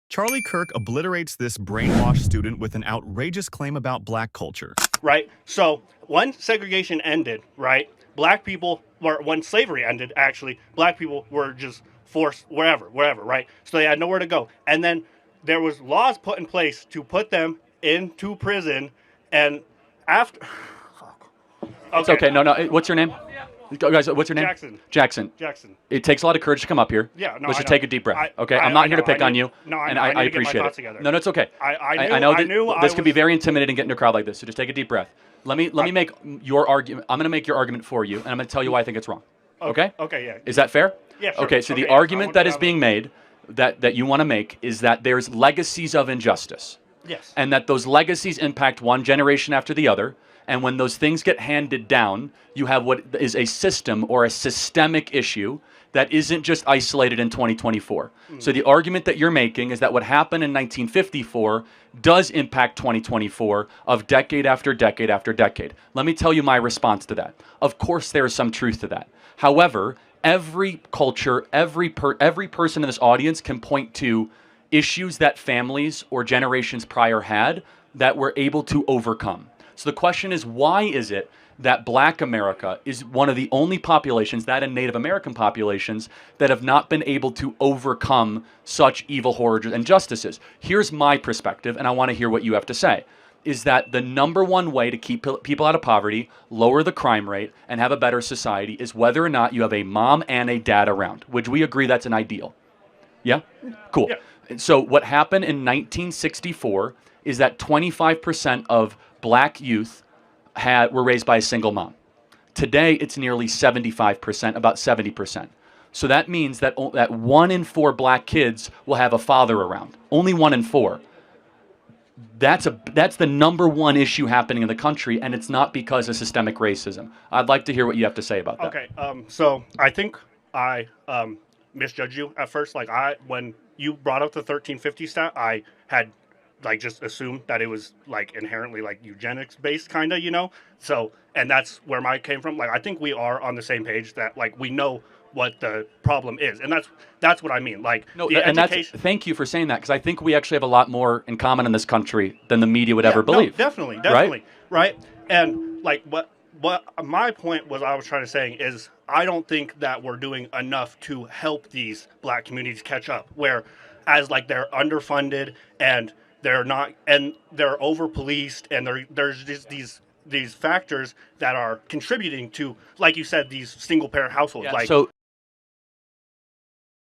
Charlie Kirk obliterates this brainwashed student with an outrageous claim about black culture. Right? So when segregation ended, right, black people, or when slavery ended, actually, black people were just forced wherever, right? So they had nowhere to go. And then there was laws put in place to put them into prison, and after... It's okay. No. What's your name? Guys, what's your name? Jackson. It takes a lot of courage to come up here. Yeah, no, Let's just take a deep breath. Okay, I'm not here to pick on you. No, and I appreciate it. Together. No, it's okay. I know knew this can be very intimidating getting to a crowd like this. So just take a deep breath. Let me make your argument. I'm going to make your argument for you, and I'm going to tell you why I think it's wrong. Okay? Okay. Yeah. Is that fair? Yeah. Sure. Okay. So the argument that is being made, that you want to make, is that there's legacies of injustice. Yes. And that those legacies impact one generation after the other. And when those things get handed down, you have what is a system or a systemic issue that isn't just isolated in 2024. So the argument that you're making is that what happened in 1954 does impact 2024 of decade after decade after decade. Let me tell you my response to that. Of course, there is some truth to that. However, every culture, every person in this audience can point to issues that families or generations prior had that were able to overcome. So the question is, why is it that Black America is one of the only populations, that and Native American populations, that have not been able to overcome such evil, horrors, and injustices? Here's my perspective, and I want to hear what you have to say, is that the number one way to keep people out of poverty, lower the crime rate, and have a better society is whether or not you have a mom and a dad around. Would we agree that's an ideal? Yeah? Cool. Yeah. So what happened in 1964 is that 25% of Black youth were raised by a single mom. Today, it's nearly 75%, about 70%. So that means that 1 in 4 Black kids will have a father around. Only 1 in 4. That's the number one issue happening in the country, and it's not because of systemic racism. I'd like to hear what you have to say about that. Okay. So I think I misjudged you at first. When you brought up the 1350 stat, I had just assumed that it was inherently eugenics based kind of, so, and that's where mine came from. I think we are on the same page that we know what the problem is, and that's what I mean. Thank you for saying that, because I think we actually have a lot more in common in this country than the media would ever believe. No, definitely, right? And what my point was, I was trying to say is, I don't think that we're doing enough to help these Black communities catch up, whereas they're underfunded and they're not, and they're over-policed, and there's just these factors that are contributing to, like you said, these single-parent households. So